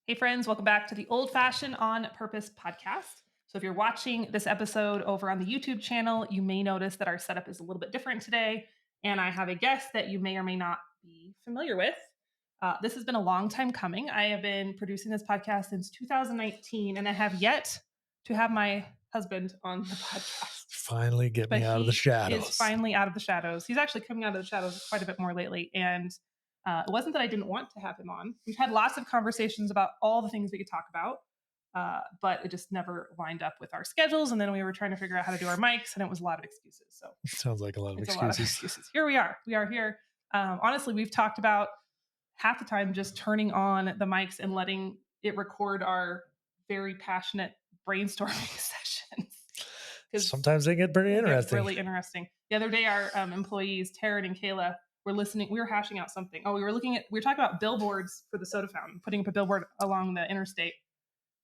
Hey, friends, welcome back to the Old Fashioned on Purpose podcast. So, if you're watching this episode over on the YouTube channel, you may notice that our setup is a little bit different today. And I have a guest that you may or may not be familiar with. This has been a long time coming. I have been producing this podcast since 2019, and I have yet to have my husband on the podcast. Finally get me But out of the he shadows. is finally out of the shadows. He's actually coming out of the shadows quite a bit more lately. And it wasn't that I didn't want to have him on. We've had lots of conversations about all the things we could talk about, but it just never lined up with our schedules. And then we were trying to figure out how to do our mics, and it was a lot of excuses. So Sounds like a lot of it's excuses. a lot of excuses. Here we are. We are here. Honestly, we've talked about half the time just turning on the mics and letting it record our very passionate brainstorming sessions. Sometimes they get pretty interesting. Really interesting. The other day, our employees, Taryn and Kayla, were listening. We were hashing out something. We were talking about billboards for the soda fountain, putting up a billboard along the interstate,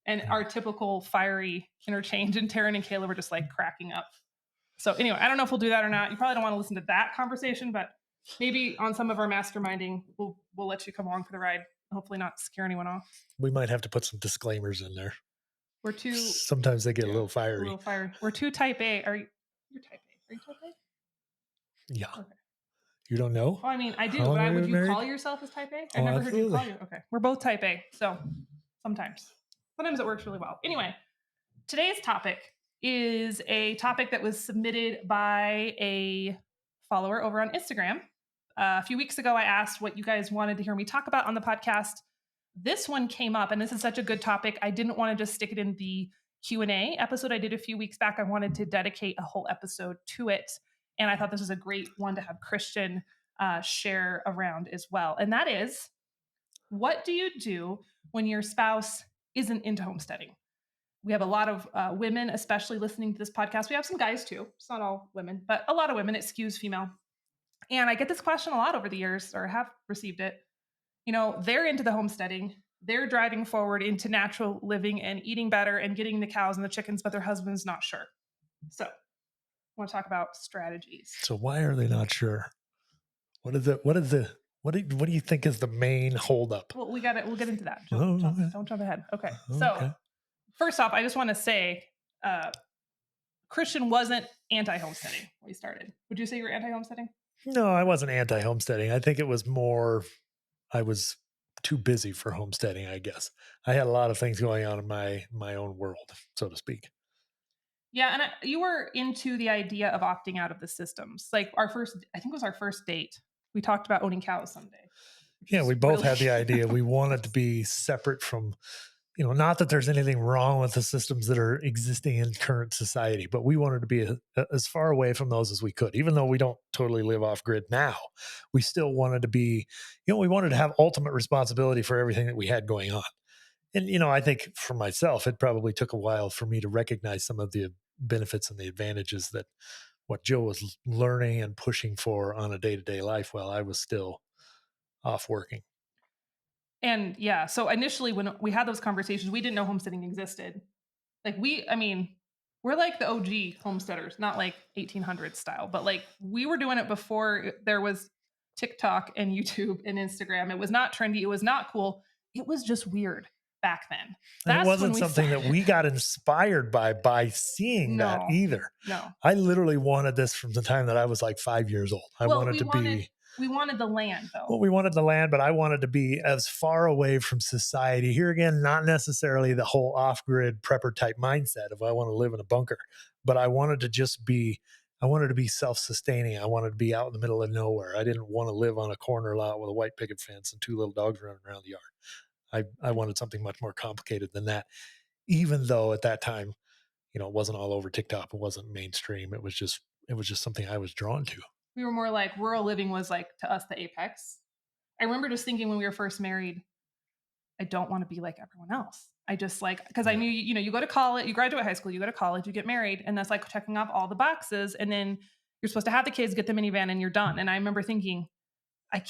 and our typical fiery interchange. And Taryn and Kayla were just like cracking up. So anyway, I don't know if we'll do that or not. You probably don't want to listen to that conversation, but maybe on some of our masterminding, we'll let you come along for the ride. Hopefully not scare anyone off. We might have to put some disclaimers in there. Sometimes they get a little fiery. We're too type A. You're type A? Are you type A? Yeah. Okay. You don't know? Well, I mean, I do, but would you call yourself as type A? I never heard you call you. Okay. We're both type A. So sometimes it works really well. Anyway, today's topic is a topic that was submitted by a follower over on Instagram. A few weeks ago, I asked what you guys wanted to hear me talk about on the podcast. This one came up, and this is such a good topic. I didn't want to just stick it in the Q&A episode I did a few weeks back. I wanted to dedicate a whole episode to it. And I thought this was a great one to have Christian share around as well. And that is, what do you do when your spouse isn't into homesteading? We have a lot of women, especially listening to this podcast. We have some guys too. It's not all women, but a lot of women. It skews female. And I get this question a lot over the years, or have received it. You know, they're into the homesteading. They're driving forward into natural living and eating better and getting the cows and the chickens, but their husband's not sure. So I want to talk about strategies. So why are they not sure? What do you think is the main holdup? Well, we'll get into that. Don't jump ahead. Okay. So first off, I just want to say, Christian wasn't anti-homesteading when we started. Would you say you were anti-homesteading? No, I wasn't anti-homesteading. I think it was more, I was too busy for homesteading, I guess. I had a lot of things going on in my own world, so to speak. Yeah, and you were into the idea of opting out of the systems. Like I think it was our first date. We talked about owning cows someday. Yeah, we both had the idea. We wanted to be separate from, not that there's anything wrong with the systems that are existing in current society, but we wanted to be as far away from those as we could. Even though we don't totally live off grid now, we still wanted to be, we wanted to have ultimate responsibility for everything that we had going on. And, I think for myself, it probably took a while for me to recognize some of the benefits and the advantages that what Joe was learning and pushing for on a day-to-day life while I was still off working. And yeah, so initially when we had those conversations, we didn't know homesteading existed. Like we're like the OG homesteaders, not like 1800s style, but like we were doing it before there was TikTok and YouTube and Instagram. It was not trendy. It was not cool. It was just weird back then. And it wasn't something that we got inspired by seeing that either. No. I literally wanted this from the time that I was like 5 years old. We wanted the land, though. Well, we wanted the land, but I wanted to be as far away from society. Here again, not necessarily the whole off-grid prepper type mindset of I want to live in a bunker, but I wanted to be self-sustaining. I wanted to be out in the middle of nowhere. I didn't want to live on a corner lot with a white picket fence and 2 little dogs running around the yard. I wanted something much more complicated than that, even though at that time, it wasn't all over TikTok. It wasn't mainstream. It was just something I was drawn to. We were more like rural living was like to us the apex. I remember just thinking when we were first married, I don't want to be like everyone else. I just because I knew, you go to college, you graduate high school, you go to college, you get married, and that's like checking off all the boxes. And then you're supposed to have the kids, get the minivan, and you're done. And I remember thinking, I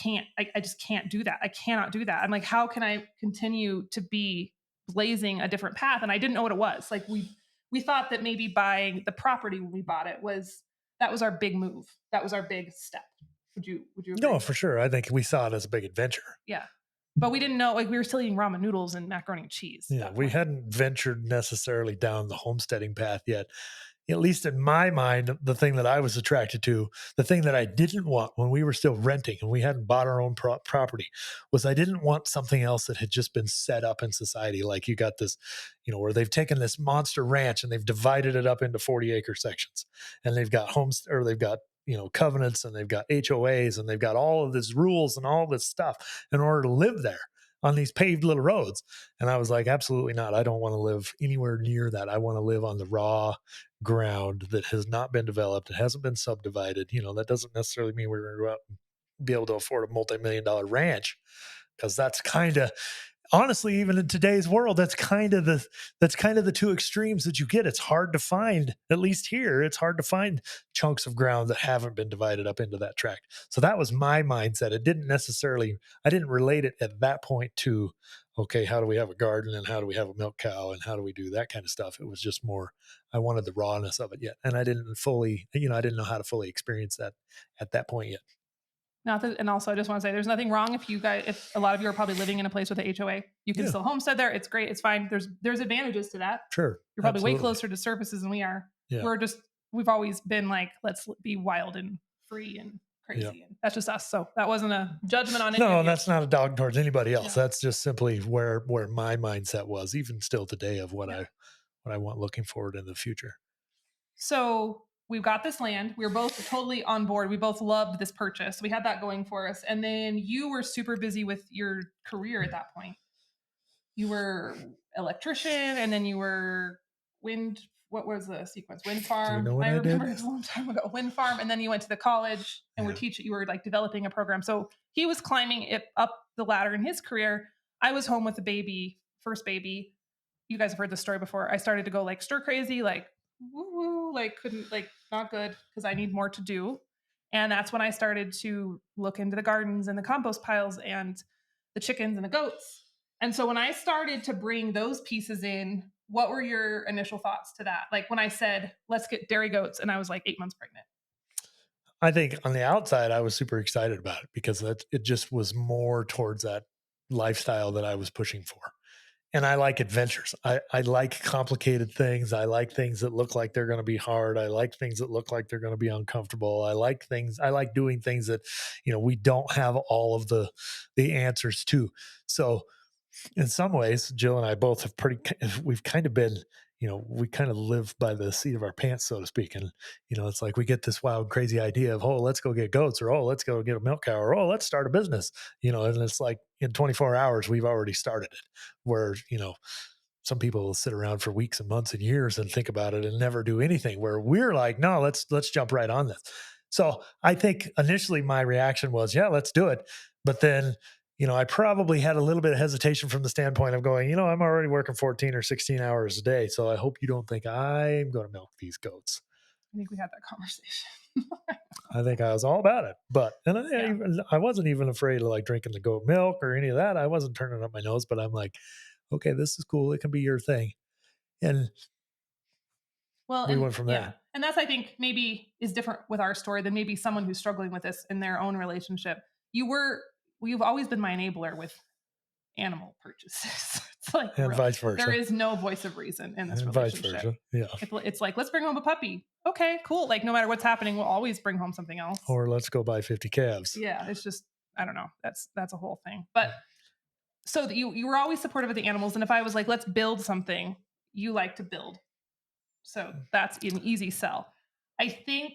just can't do that. I cannot do that. I'm like, how can I continue to be blazing a different path? And I didn't know what it was. Like we thought that maybe buying the property when we bought it that was our big move. That was our big step. Would you agree? No, for sure. I think we saw it as a big adventure. Yeah. but we didn't know, like we were still eating ramen noodles and macaroni and cheese. Yeah, we hadn't ventured necessarily down the homesteading path yet. At least in my mind, the thing that I was attracted to, the thing that I didn't want when we were still renting and we hadn't bought our own property, was I didn't want something else that had just been set up in society. Like you got this, where they've taken this monster ranch and they've divided it up into 40-acre sections, and they've got homes, or they've got covenants, and they've got HOAs, and they've got all of these rules and all this stuff in order to live there on these paved little roads. And I was like, absolutely not. I don't want to live anywhere near that. I want to live on the raw ground that has not been developed. It hasn't been subdivided. That doesn't necessarily mean we're going to go out and be able to afford a multi-million-dollar ranch, because that's kind of, honestly, even in today's world, that's kind of the two extremes that you get. It's hard to find, at least here, it's hard to find chunks of ground that haven't been divided up into that tract. So that was my mindset. I didn't relate it at that point to, okay, how do we have a garden, and how do we have a milk cow, and how do we do that kind of stuff? It was just more, I wanted the rawness of it yet. And I didn't know how to fully experience that at that point yet. And also I just want to say there's nothing wrong if a lot of you are probably living in a place with a HOA, you can still homestead there. It's great. It's fine. There's advantages to that. Sure. You're probably way closer to services than we are. Yeah. We've always been like, let's be wild and free and crazy. Yeah. And that's just us. So that wasn't a judgment on anyone. No, that's not a dog towards anybody else. Yeah. That's just simply where my mindset was, even still today, of what I want looking forward in the future. So we've got this land. We were both totally on board. We both loved this purchase. We had that going for us. And then you were super busy with your career at that point. You were electrician, and then you were what was the sequence? Wind farm. Do you know what I remember did? It was a long time ago. Wind farm. And then you went to the college and you were like developing a program. So he was climbing it up the ladder in his career. I was home with a baby, first baby. You guys have heard this story before. I started to go like stir crazy, like woo, like couldn't, like not good, because I need more to do. And that's when I started to look into the gardens and the compost piles and the chickens and the goats. And so when I started to bring those pieces in, what were your initial thoughts to that? Like when I said, let's get dairy goats, and I was like 8 months pregnant. I think on the outside, I was super excited about it, because it just was more towards that lifestyle that I was pushing for. And I like adventures. I like complicated things. I like things that look like they're going to be hard. I like things that look like they're going to be uncomfortable. I like doing things that, we don't have all of the answers to. So in some ways, Jill and I both we've kind of been, we kind of live by the seat of our pants, so to speak. And, it's like we get this wild, crazy idea of, oh, let's go get goats, or, oh, let's go get a milk cow, or, oh, let's start a business, and it's like in 24 hours, we've already started it. Where, some people will sit around for weeks and months and years and think about it and never do anything, where we're like, no, let's jump right on this. So I think initially my reaction was, yeah, let's do it. But then, I probably had a little bit of hesitation from the standpoint of going, I'm already working 14 or 16 hours a day. So I hope you don't think I'm going to milk these goats. I think we had that conversation. I think I was all about it. But I wasn't even afraid of like drinking the goat milk or any of that. I wasn't turning up my nose, but I'm like, okay, this is cool. It can be your thing. And we went from there. Yeah. And that's, I think, maybe is different with our story than maybe someone who's struggling with this in their own relationship. You've always been my enabler with animal purchases. It's like, and vice versa. There is no voice of reason in this relationship. Vice versa. Yeah. It's like, let's bring home a puppy. Okay, cool. Like no matter what's happening, we'll always bring home something else. Or let's go buy 50 calves. Yeah. It's just, I don't know. That's a whole thing. But so you were always supportive of the animals. And if I was like, let's build something, you like to build. So that's an easy sell. I think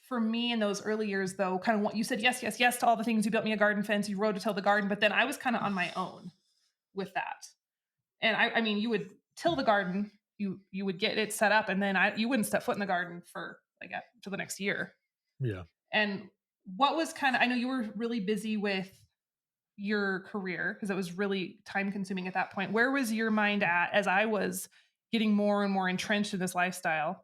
for me in those early years, though, kind of what you said, yes to all the things. You built me a garden fence, you rode to till the garden, but then I was kind of on my own with that. And I mean, you would till the garden, you would get it set up, and then you wouldn't step foot in the garden for to the next year. Yeah. And what was I know you were really busy with your career because it was really time consuming at that point. Where was your mind at as I was getting more and more entrenched in this lifestyle?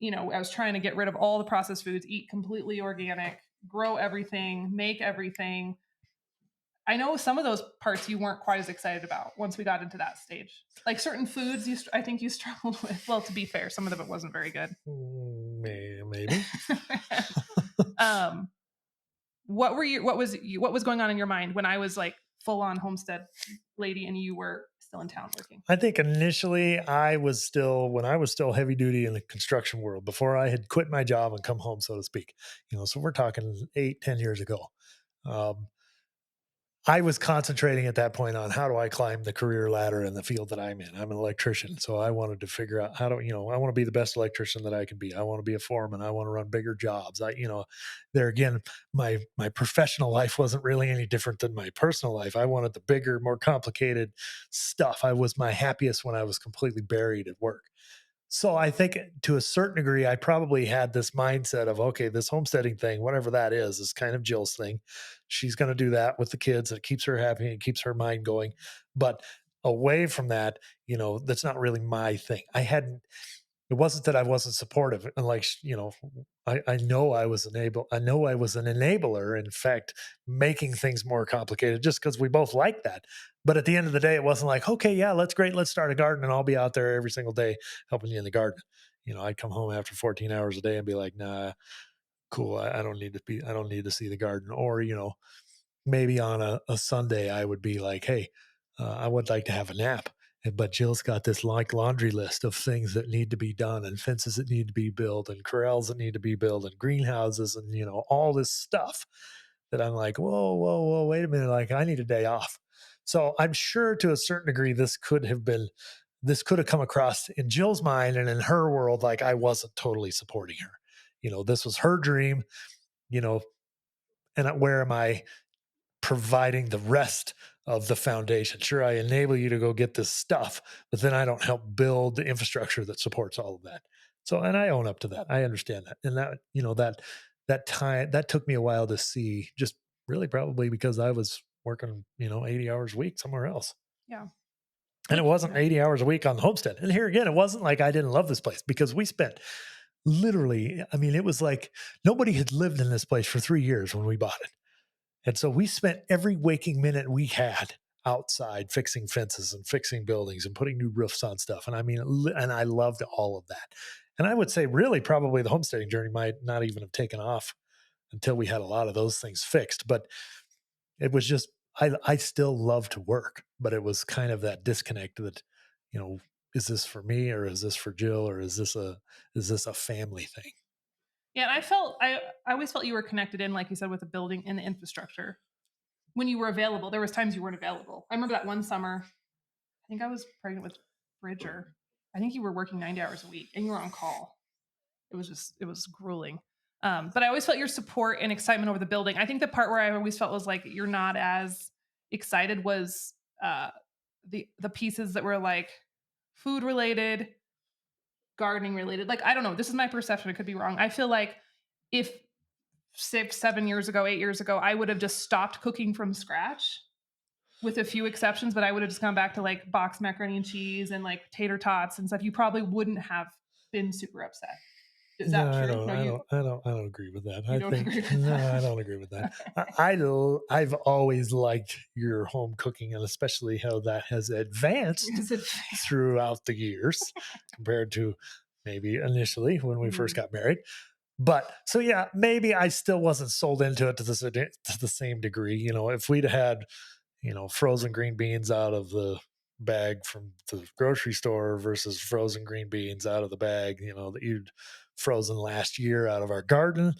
I was trying to get rid of all the processed foods, eat completely organic, grow everything, make everything. I know some of those parts you weren't quite as excited about once we got into that stage. Like certain foods, I think you struggled with. Well, to be fair, some of them it wasn't very good. Maybe. What was going on in your mind when I was like full-on homestead lady and you were still in town working? I think initially when I was still heavy duty in the construction world, before I had quit my job and come home, so to speak, so we're talking 8, 10 years ago. Um, I was concentrating at that point on how do I climb the career ladder in the field that I'm in. I'm an electrician, so I wanted to figure out how to, I want to be the best electrician that I can be. I want to be a foreman. I want to run bigger jobs. There again, my professional life wasn't really any different than my personal life. I wanted the bigger, more complicated stuff. I was my happiest when I was completely buried at work. So I think to a certain degree, I probably had this mindset of, okay, this homesteading thing, whatever that is kind of Jill's thing. She's going to do that with the kids. It keeps her happy and keeps her mind going. But away from that, that's not really my thing. It wasn't that I wasn't supportive. And like, I know I know I was an enabler, in fact, making things more complicated just because we both like that. But at the end of the day, it wasn't like, okay, yeah, great. Let's start a garden and I'll be out there every single day helping you in the garden. I'd come home after 14 hours a day and be like, nah, cool. I don't need I don't need to see the garden. Or, maybe on a Sunday, I would be like, hey, I would like to have a nap. But Jill's got this like laundry list of things that need to be done and fences that need to be built and corrals that need to be built and greenhouses and, all this stuff that I'm like, whoa, whoa, whoa, wait a minute. Like I need a day off. So I'm sure to a certain degree, this could have come across in Jill's mind and in her world, like I wasn't totally supporting her. This was her dream, you know, and where am I providing the rest of the foundation? Sure, I enable you to go get this stuff, but then I don't help build the infrastructure that supports all of that. So, and I own up to that. I understand that. And that time, that took me a while to see, just really probably because I was working, 80 hours a week somewhere else. Yeah. And it wasn't 80 hours a week on the homestead. And here again, it wasn't like I didn't love this place because we spent literally, it was like nobody had lived in this place for 3 years when we bought it. And so we spent every waking minute we had outside fixing fences and fixing buildings and putting new roofs on stuff. And and I loved all of that. And I would say really probably the homesteading journey might not even have taken off until we had a lot of those things fixed. But it was just, I still love to work, but it was kind of that disconnect that, is this for me or is this for Jill or is this a family thing? Yeah, and I always felt you were connected in, like you said, with the building and the infrastructure. When you were available, there was times you weren't available. I remember that one summer, I think I was pregnant with Bridger. I think you were working 90 hours a week and you were on call. It was grueling. But I always felt your support and excitement over the building. I think the part where I always felt was like you're not as excited was the pieces that were like food related, gardening related. Like I don't know. This is my perception. It could be wrong. I feel like if 6, 7 years ago, 8 years ago, I would have just stopped cooking from scratch with a few exceptions, but I would have just gone back to like boxed macaroni and cheese and like tater tots and stuff. You probably wouldn't have been super upset. Is that true? I don't agree with that. I don't agree with that. I don't agree with that. I've always liked your home cooking and especially how that has advanced throughout the years compared to maybe initially when we first got married. But so yeah, maybe I still wasn't sold into it to the same degree. If we'd had, frozen green beans out of the bag from the grocery store versus frozen green beans out of the bag, that you'd frozen last year out of our garden.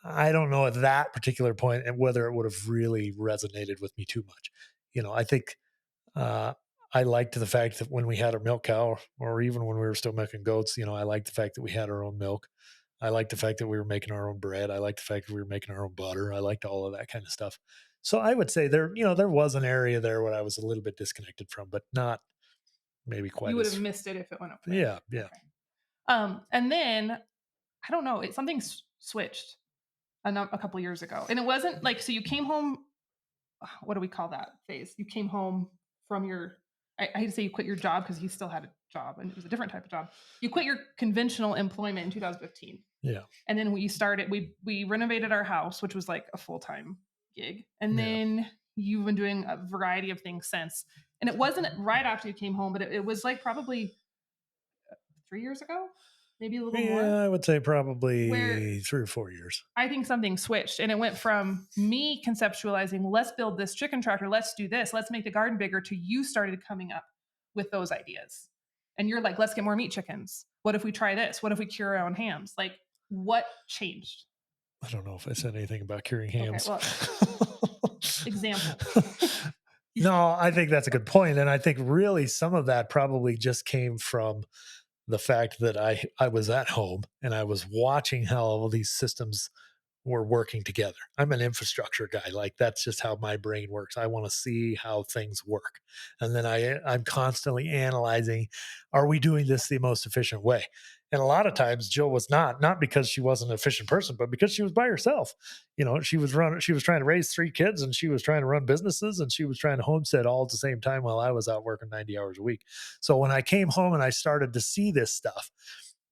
I don't know at that particular point and whether it would have really resonated with me too much. I think uh, I liked the fact that when we had our milk cow, or even when we were still milking goats, I liked the fact that we had our own milk. I liked the fact that we were making our own bread. I liked the fact that we were making our own butter. I liked all of that kind of stuff. So I would say there was an area there where I was a little bit disconnected from, but not maybe quite. You would have missed it if it went up. Yeah, yeah. Okay. And then I don't know, something switched a couple years ago, and it wasn't like so. You came home. What do we call that phase? You came home from your. I hate to say you quit your job because you still had a job and it was a different type of job. You quit your conventional employment in 2015. Yeah. And then we renovated our house, which was like a full-time gig. And then you've been doing a variety of things since. And it wasn't right after you came home, but it was like probably 3 years ago. maybe a little Yeah, more. I would say probably Where 3 or 4 years. I think something switched, and it went from me conceptualizing, let's build this chicken tractor, let's do this, let's make the garden bigger, to you started coming up with those ideas. And you're like, let's get more meat chickens. What if we try this? What if we cure our own hams? Like, what changed? I don't know if I said anything about curing hams. Okay, well, example. No, I think that's a good point. And I think really some of that probably just came from the fact that I was at home and I was watching how all these systems were working together. I'm an infrastructure guy. Like that's just how my brain works. I want to see how things work. And then I'm constantly analyzing, are we doing this the most efficient way? And a lot of times Jill was not because she wasn't an efficient person, but because she was by herself. She was trying to raise 3 kids and she was trying to run businesses and she was trying to homestead all at the same time while I was out working 90 hours a week. So when I came home and I started to see this stuff,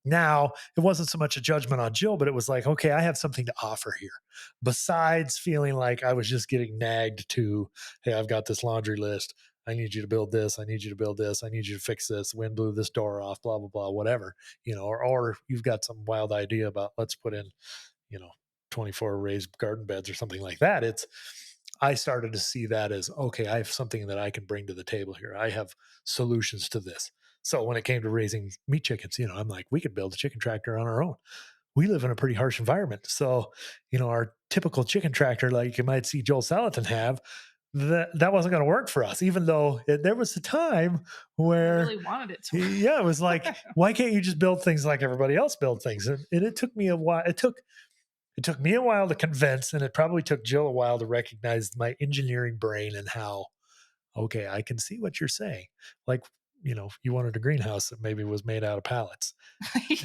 now, it wasn't so much a judgment on Jill, but it was like, okay, I have something to offer here. Besides feeling like I was just getting nagged to, hey, I've got this laundry list. I need you to build this. I need you to build this. I need you to fix this. Wind blew this door off, blah, blah, blah, whatever. Or you've got some wild idea about let's put in, you know, 24 raised garden beds or something like that. I started to see that as, okay, I have something that I can bring to the table here. I have solutions to this. So when it came to raising meat chickens, I'm like, we could build a chicken tractor on our own. We live in a pretty harsh environment. So, our typical chicken tractor, like you might see Joel Salatin have, that wasn't going to work for us, even though there was a time where I really wanted it to work. Yeah, it was like, why can't you just build things like everybody else build things? And it took me a while. It took me a while to convince, and it probably took Jill a while to recognize my engineering brain and how, okay, I can see what you're saying. Like, you wanted a greenhouse that maybe was made out of pallets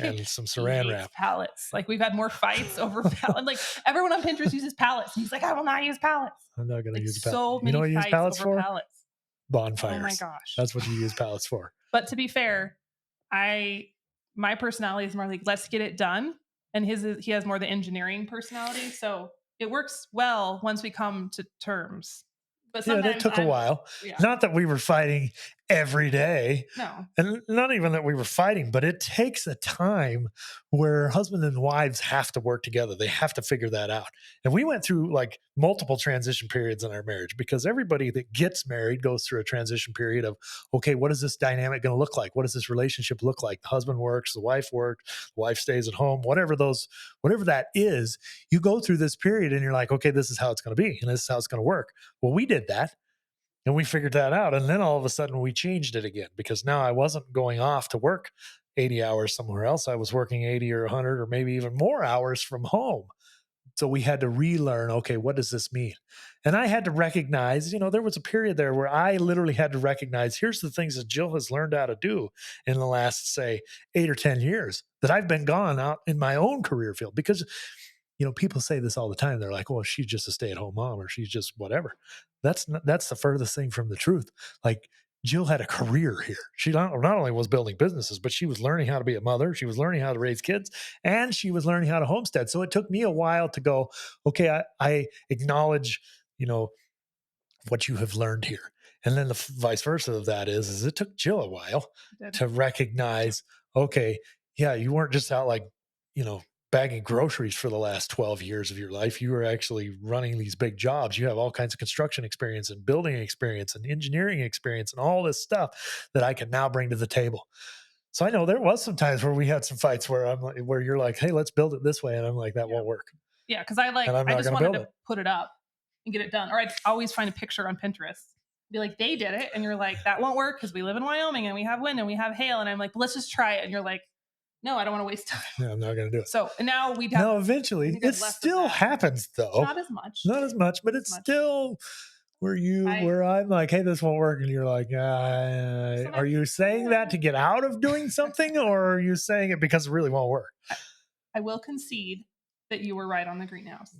and some saran wrap. Pallets. Like we've had more fights over pallets. Like everyone on Pinterest uses pallets. And he's like, I will not use pallets. I'm not going to use a pallet. So many what you use pallets for? Pallets. Bonfires. Oh my gosh. That's what you use pallets for. But to be fair, my personality is more like, let's get it done. And he has more the engineering personality. So it works well once we come to terms. But yeah, that took a while. Yeah. Not that we were fighting every day. No. And not even that we were fighting, but it takes a time where husband and wives have to work together. They have to figure that out. And we went through like multiple transition periods in our marriage, because everybody that gets married goes through a transition period of, okay, what is this dynamic going to look like? What does this relationship look like? The husband works, the wife works, the wife stays at home, whatever that is, you go through this period and you're like, okay, this is how it's going to be. And this is how it's going to work. Well, we did that. And we figured that out. And then all of a sudden we changed it again, because now I wasn't going off to work 80 hours somewhere else. I was working 80 or 100 or maybe even more hours from home. So we had to relearn, okay, what does this mean? And I had to recognize, there was a period there where I literally had to recognize, here's the things that Jill has learned how to do in the last, say, 8 or 10 years that I've been gone out in my own career field. Because people say this all the time. They're like, well, she's just a stay-at-home mom, or she's just whatever. That's the furthest thing from the truth. Like, Jill had a career here. She not only was building businesses, but she was learning how to be a mother. She was learning how to raise kids, and she was learning how to homestead. So it took me a while to go, okay, I acknowledge, what you have learned here. And then the vice versa of that is it took Jill a while to recognize, okay, yeah, you weren't just out like, bagging groceries for the last 12 years of your life. You were actually running these big jobs. You have all kinds of construction experience and building experience and engineering experience and all this stuff that I can now bring to the table. So I know there was some times where we had some fights where you're like, hey, let's build it this way. And I'm like, that won't work. Yeah. Because I just wanted to put it up and get it done. Or I'd always find a picture on Pinterest, be like, they did it. And you're like, that won't work because we live in Wyoming and we have wind and we have hail. And I'm like, let's just try it. And you're like, no, I don't want to waste time. Yeah, I'm not going to do it. So now we'd have. No, eventually it still happens though. Not as much, but it's still where I'm like, hey, this won't work. And you're like, are you saying that to get out of doing something, or are you saying it because it really won't work? I will concede that you were right on the greenhouse.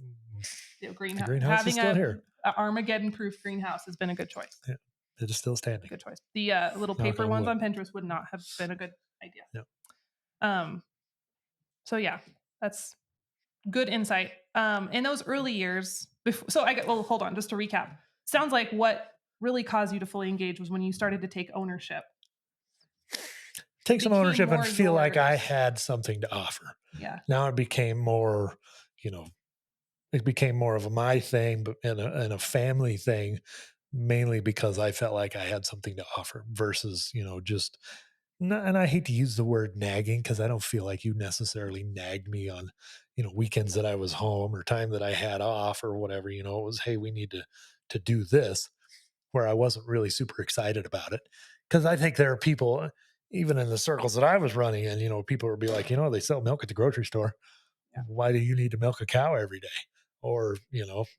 The greenhouse having is still here. An Armageddon-proof greenhouse has been a good choice. Yeah, it is still standing. Good choice. The little paper ones on Pinterest would not have been a good idea. No. So yeah, that's good insight. In those early years, hold on, just to recap. Sounds like what really caused you to fully engage was when you started to take ownership. take It some became ownership and more feel like I yours. had something to offer. Yeah. Now it became more, you know, it became more of a my thing, but and a family thing, mainly because I felt like I had something to offer versus, just and I hate to use the word nagging because I don't feel like you necessarily nagged me on, weekends that I was home or time that I had off or whatever. It was, hey, we need to do this, where I wasn't really super excited about it. Because I think there are people, even in the circles that I was running in, people would be like, they sell milk at the grocery store. Yeah. Why do you need to milk a cow every day? Or,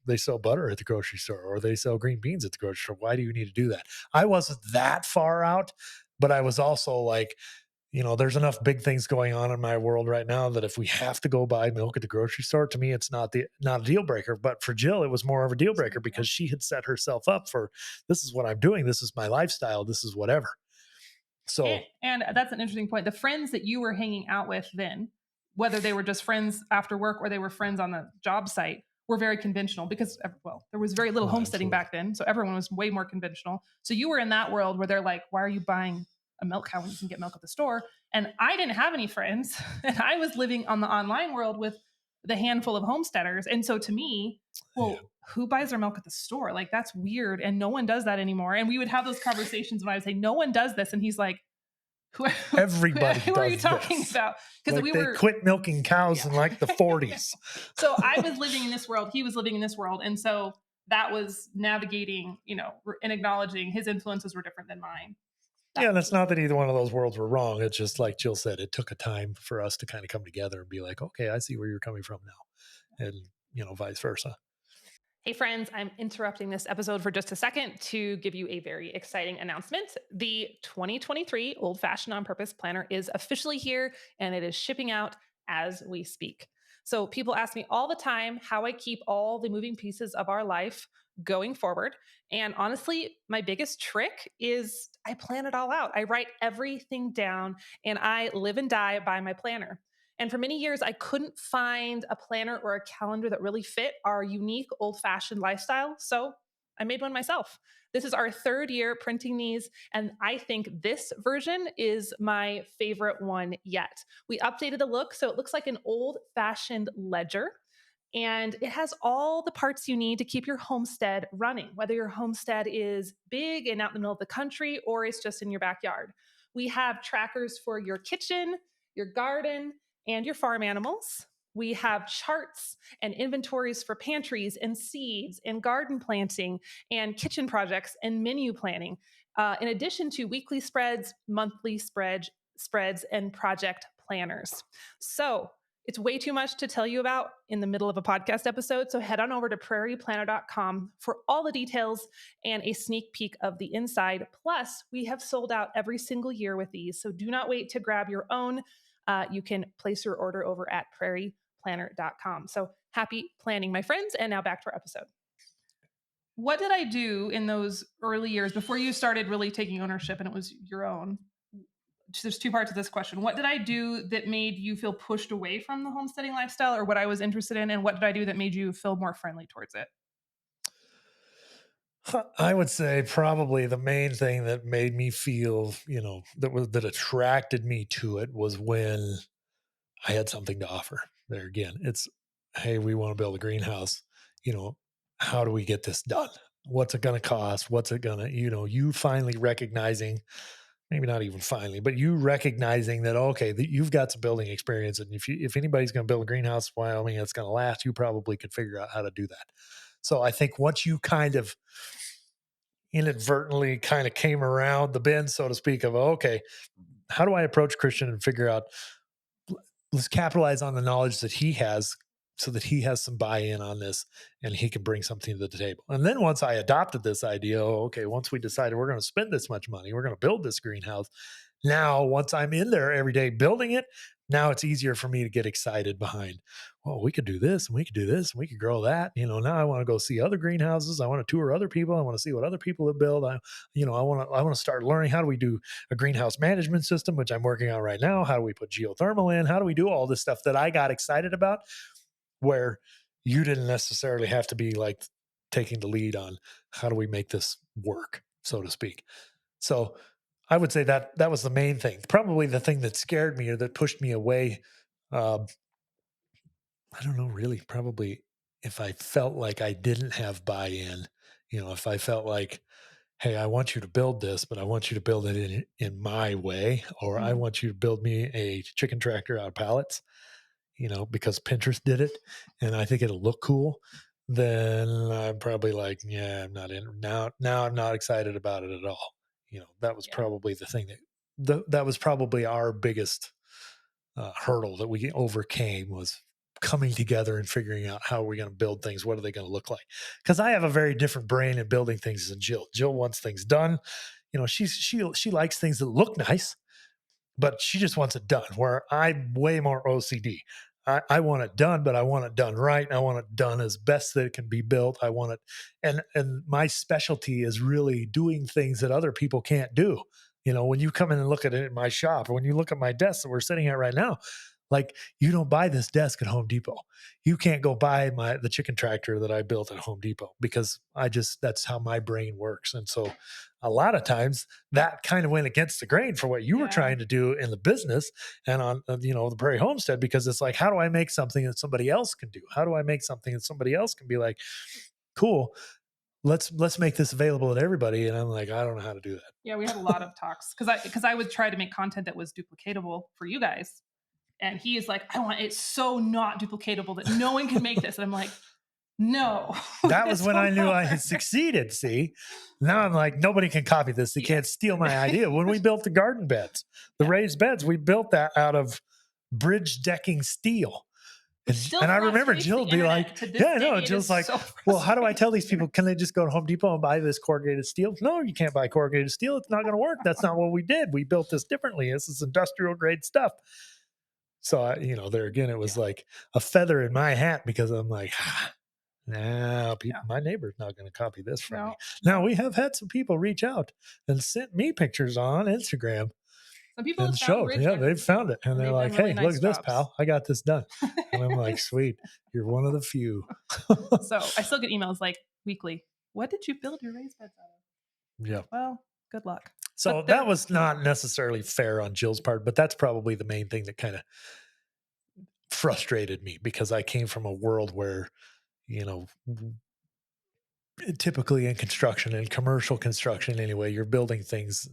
they sell butter at the grocery store or they sell green beans at the grocery store. Why do you need to do that? I wasn't that far out, but I was also like, there's enough big things going on in my world right now that if we have to go buy milk at the grocery store, to me, it's not a deal breaker. But for Jill, it was more of a deal breaker because she had set herself up for, this is what I'm doing. This is my lifestyle. This is whatever. So And that's an interesting point. The friends that you were hanging out with then, whether they were just friends after work or they were friends on the job site, were very conventional because, well, there was very little homesteading back then. So everyone was way more conventional. So you were in that world where they're like, why are you buying a milk cow when you can get milk at the store? And I didn't have any friends. And I was living on the online world with the handful of homesteaders. And so to me, well, who buys their milk at the store? Like, that's weird. And no one does that anymore. And we would have those conversations when I would say, no one does this. And he's like, everybody who are you does talking this. about? Because Like we they were quit milking cows in like the 40s. So I was living in this world, he was living in this world, and so that was navigating, and acknowledging his influences were different than mine. Yeah, and it's not that either one of those worlds were wrong. It's just like Jill said, it took a time for us to kind of come together and be like, okay, I see where you're coming from now. And, vice versa. Hey, friends, I'm interrupting this episode for just a second to give you a very exciting announcement. The 2023 Old Fashioned on Purpose Planner is officially here and it is shipping out as we speak. So, people ask me all the time how I keep all the moving pieces of our life going forward. And honestly, my biggest trick is I plan it all out. I write everything down and I live and die by my planner. And for many years, I couldn't find a planner or a calendar that really fit our unique old fashioned lifestyle. So I made one myself. This is our third year printing these, and I think this version is my favorite one yet. We updated the look, so it looks like an old fashioned ledger. And it has all the parts you need to keep your homestead running, whether your homestead is big and out in the middle of the country or it's just in your backyard. We have trackers for your kitchen, your garden, and your farm animals. We have charts and inventories for pantries and seeds and garden planting and kitchen projects and menu planning, in addition to weekly spreads, monthly spreads, and project planners. So it's way too much to tell you about in the middle of a podcast episode. So head on over to prairieplanner.com for all the details and a sneak peek of the inside. Plus, we have sold out every single year with these. So do not wait to grab your own. You can place your order over at prairieplanner.com. So happy planning, my friends. And now back to our episode. What did I do in those early years before you started really taking ownership and it was your own? There's two parts of this question. What did I do that made you feel pushed away from the homesteading lifestyle or what I was interested in? And what did I do that made you feel more friendly towards it? I would say probably the main thing that made me feel, that attracted me to it was when I had something to offer. There again, it's, hey, we want to build a greenhouse. How do we get this done? What's it going to cost? What's it going to, you finally recognizing, maybe not even finally, but you recognizing that, okay, that you've got some building experience. And if anybody's going to build a greenhouse in Wyoming, it's going to last, you probably could figure out how to do that. So I think once you kind of inadvertently kind of came around the bend, so to speak, of, okay, how do I approach Christian and figure out, let's capitalize on the knowledge that he has so that he has some buy-in on this and he can bring something to the table. And then once I adopted this idea, okay, once we decided we're going to spend this much money, we're going to build this greenhouse. Now, once I'm in there every day building it, now it's easier for me to get excited behind, well, we could do this and we could do this and we could grow that. Now I want to go see other greenhouses. I want to tour other people. I want to see what other people have built. I want to start learning, how do we do a greenhouse management system, which I'm working on right now? How do we put geothermal in? How do we do all this stuff that I got excited about, where you didn't necessarily have to be like taking the lead on how do we make this work, so to speak. So I would say that was the main thing. Probably the thing that scared me or that pushed me away. Um, I don't know, really. Probably if I felt like I didn't have buy-in, if I felt like, hey, I want you to build this, but I want you to build it in my way, or I Mm. want you to build me a chicken tractor out of pallets, because Pinterest did it and I think it'll look cool, then I'm probably like, yeah, I'm not in now. Now I'm not excited about it at all. That was Yeah. probably the thing that was probably our biggest hurdle that we overcame was coming together and figuring out how are we going to build things? What are they going to look like? Because I have a very different brain in building things than Jill. Jill wants things done. She likes things that look nice, but she just wants it done. Where I'm way more OCD. I want it done, but I want it done right. I want it done as best that it can be built. I want it, and my specialty is really doing things that other people can't do. When you come in and look at it in my shop, or when you look at my desk that we're sitting at right now, like you don't buy this desk at Home Depot. You can't go buy the chicken tractor that I built at Home Depot because that's how my brain works. And so a lot of times that kind of went against the grain for what you were Yeah. trying to do in the business and on the Prairie Homestead, because it's like, how do I make something that somebody else can do? How do I make something that somebody else can be like, cool, let's make this available to everybody? And I'm like, I don't know how to do that. Yeah, we had a lot of talks because I would try to make content that was duplicatable for you guys. And he is like, I want it so not duplicatable that no one can make this. And I'm like, no. That was this when will I knew I never. had succeeded. See, now I'm like, nobody can copy this. They Yeah. can't steal my idea. When we built the garden beds, the raised beds, we built that out of bridge decking steel. And I remember Jill be like, yeah, no, Jill's like, so well, how do I tell these people? Can they just go to Home Depot and buy this corrugated steel? No, you can't buy corrugated steel. It's not going to work. That's not what we did. We built this differently. This is industrial grade stuff. So, there again, it was like a feather in my hat because I'm like, now my neighbor's not going to copy this from me. Now, we have had some people reach out and sent me pictures on Instagram. Some people have found bridge they've deckers found too, it. And they're like, really hey, nice look at this, jobs. pal. I got this done. And I'm like, sweet. You're one of the few. So I still get emails like weekly. What did you build your raised beds out of? Yeah. Well, good luck. So that was not necessarily fair on Jill's part, but that's probably the main thing that kind of frustrated me because I came from a world where, typically in construction and commercial construction anyway, you're building things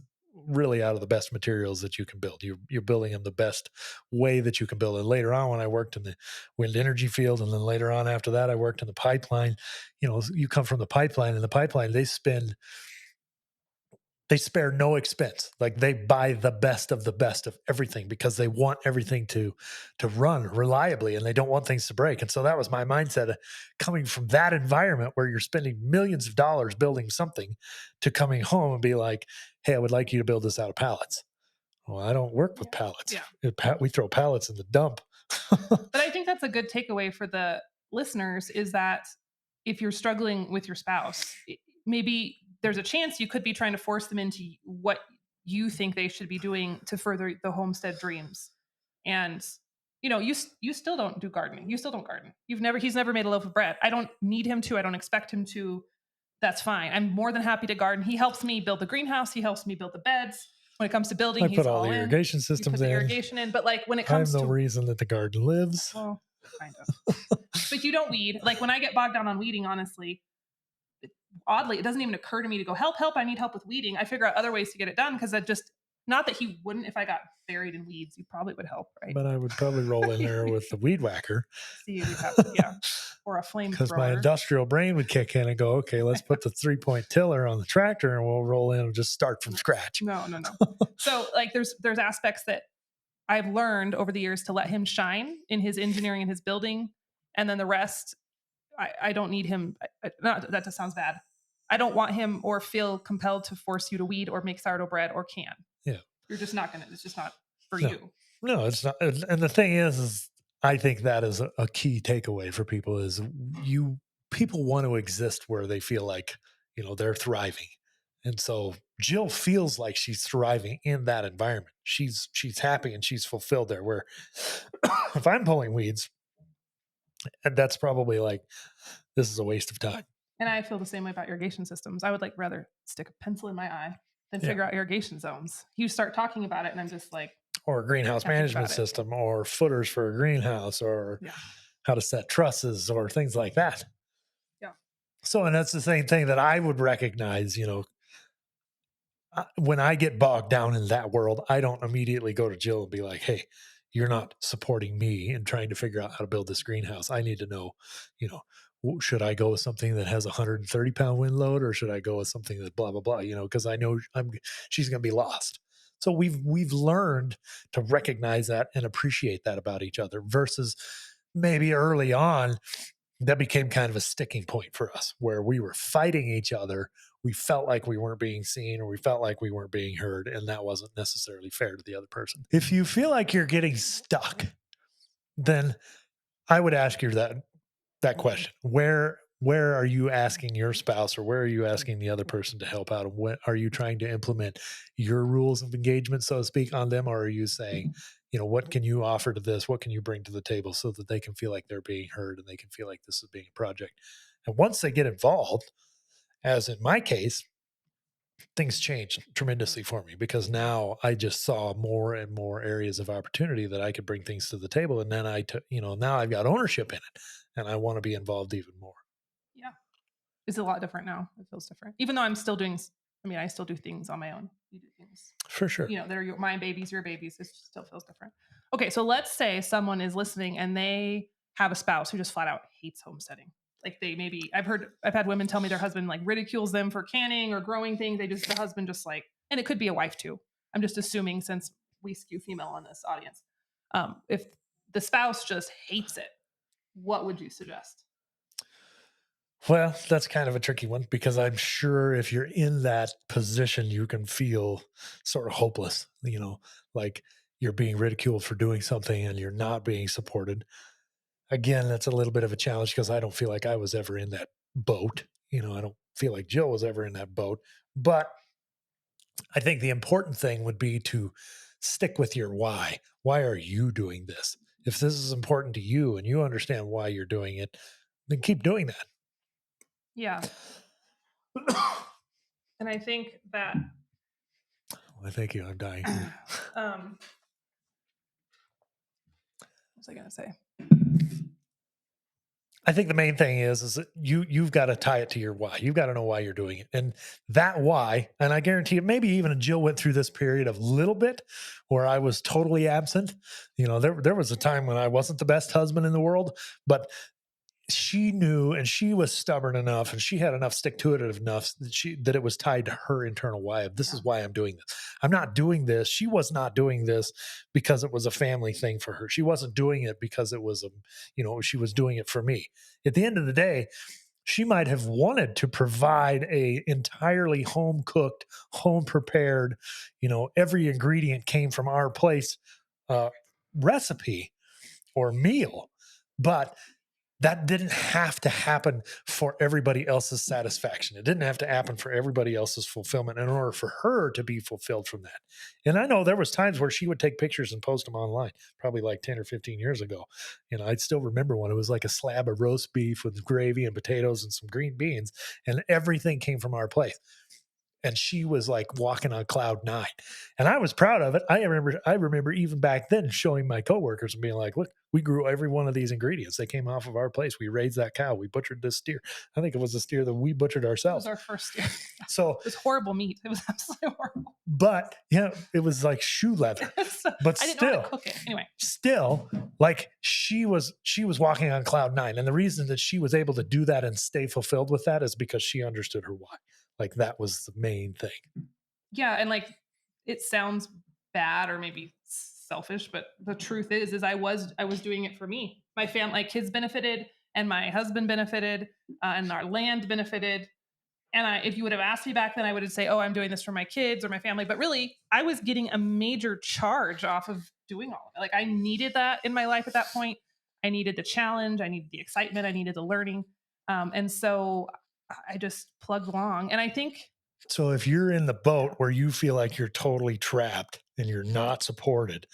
really out of the best materials that you can build. You're building them the best way that you can build it. Later on, when I worked in the wind energy field, and then later on after that, I worked in the pipeline. You come from the pipeline, and the pipeline, they spare no expense. Like they buy the best of everything because they want everything to run reliably and they don't want things to break. And so that was my mindset coming from that environment where you're spending millions of dollars building something to coming home and be like, hey, I would like you to build this out of pallets. Well, I don't work with pallets. Yeah. We throw pallets in the dump. But I think that's a good takeaway for the listeners is that if you're struggling with your spouse, maybe there's a chance you could be trying to force them into what you think they should be doing to further the homestead dreams. And you still don't do gardening. You still don't garden. He's never made a loaf of bread. I don't need him to. I don't expect him to. That's fine. I'm more than happy to garden. He helps me build the greenhouse. He helps me build the beds. When it comes to building, I put all the irrigation systems in. Irrigation in, but like when it comes I'm the reason that the garden lives. Well, kind of. But you don't weed. Like when I get bogged down on weeding, honestly, oddly, it doesn't even occur to me to go help. I need help with weeding. I figure out other ways to get it done because not that he wouldn't. If I got buried in weeds, he probably would help, right? But I would probably roll in there with the weed whacker. See, or a flamethrower. Because my industrial brain would kick in and go, okay, let's put the 3-point tiller on the tractor and we'll roll in and just start from scratch. No. So like there's aspects that I've learned over the years to let him shine in his engineering and his building. And then the rest, I don't need him. That just sounds bad. I don't want him or feel compelled to force you to weed or make sourdough bread or can. Yeah. You're just not going to, it's just not for you. No, it's not. And the thing is I think that is a key takeaway for people is people want to exist where they feel like, they're thriving. And so Jill feels like she's thriving in that environment. She's happy and she's fulfilled there. Where if I'm pulling weeds, and that's probably like, this is a waste of time. And I feel the same way about irrigation systems. I would rather stick a pencil in my eye then figure out irrigation zones. You start talking about it and I'm just like, or a greenhouse management system, or footers for a greenhouse, or how to set trusses, or things like that. Yeah. So, and that's the same thing that I would recognize, when I get bogged down in that world, I don't immediately go to Jill and be like, hey, you're not supporting me in trying to figure out how to build this greenhouse. I need to know, should I go with something that has a 130-pound wind load, or should I go with something that blah, blah, blah, because I know she's going to be lost. So we've learned to recognize that and appreciate that about each other, versus maybe early on, that became kind of a sticking point for us, where we were fighting each other. We felt like we weren't being seen, or we felt like we weren't being heard, and that wasn't necessarily fair to the other person. If you feel like you're getting stuck, then I would ask you that question. Where are you asking your spouse, or where are you asking the other person to help out? And what are you trying to implement your rules of engagement, so to speak, on them? Or are you saying, what can you offer to this? What can you bring to the table so that they can feel like they're being heard and they can feel like this is being a project? And once they get involved, as in my case, things changed tremendously for me, because now I just saw more and more areas of opportunity that I could bring things to the table. And then now I've got ownership in it, and I want to be involved even more. Yeah. It's a lot different now. It feels different. Even though I still do things on my own. You do things. For sure. That are my babies, your babies. It still feels different. Okay. So let's say someone is listening and they have a spouse who just flat out hates homesteading. Like I've had women tell me their husband like ridicules them for canning or growing things. The husband just like, and it could be a wife too. I'm just assuming, since we skew female on this audience. If the spouse just hates it, what would you suggest? Well, that's kind of a tricky one, because I'm sure if you're in that position, you can feel sort of hopeless, like you're being ridiculed for doing something and you're not being supported. Again, that's a little bit of a challenge, because I don't feel like I was ever in that boat. I don't feel like Jill was ever in that boat. But I think the important thing would be to stick with your why. Why are you doing this? If this is important to you and you understand why you're doing it, then keep doing that. Yeah. And I think that. Well, thank you. I'm dying. What was I going to say? I think the main thing is that you've got to tie it to your why. You've got to know why you're doing it. And that why, and I guarantee you, maybe even Jill went through this period of little bit where I was totally absent. There was a time when I wasn't the best husband in the world, but she knew, and she was stubborn enough, and she had enough stick to it enough that it was tied to her internal why of this is why I'm doing this. I'm not doing this. She was not doing this because it was a family thing for her. She wasn't doing it because it was she was doing it for me. At the end of the day, she might have wanted to provide a entirely home cooked, home prepared, every ingredient came from our place recipe or meal, but that didn't have to happen for everybody else's satisfaction. It didn't have to happen for everybody else's fulfillment in order for her to be fulfilled from that. And I know there was times where she would take pictures and post them online, probably like 10 or 15 years ago. I'd still remember one. It was like a slab of roast beef with gravy and potatoes and some green beans, and everything came from our place. And she was like walking on cloud nine. And I was proud of it. I remember even back then showing my coworkers and being like, look, we grew every one of these ingredients. They came off of our place. We raised that cow. We butchered this steer. I think it was a steer that we butchered ourselves. It was our first steer. So it was horrible meat. It was absolutely horrible. But it was like shoe leather. But I didn't know how to cook it. Anyway. Still, like she was walking on cloud nine. And the reason that she was able to do that and stay fulfilled with that is because she understood her why. Like that was the main thing. Yeah. And like, it sounds bad or maybe selfish, but the truth is I was doing it for me. My family, my kids benefited, and my husband benefited, and our land benefited. And if you would have asked me back then, I would say, oh, I'm doing this for my kids or my family. But really, I was getting a major charge off of doing all of it. Like I needed that in my life at that point. I needed the challenge. I needed the excitement. I needed the learning. And so I just plugged along. And I think. So if you're in the boat where you feel like you're totally trapped and you're not supported,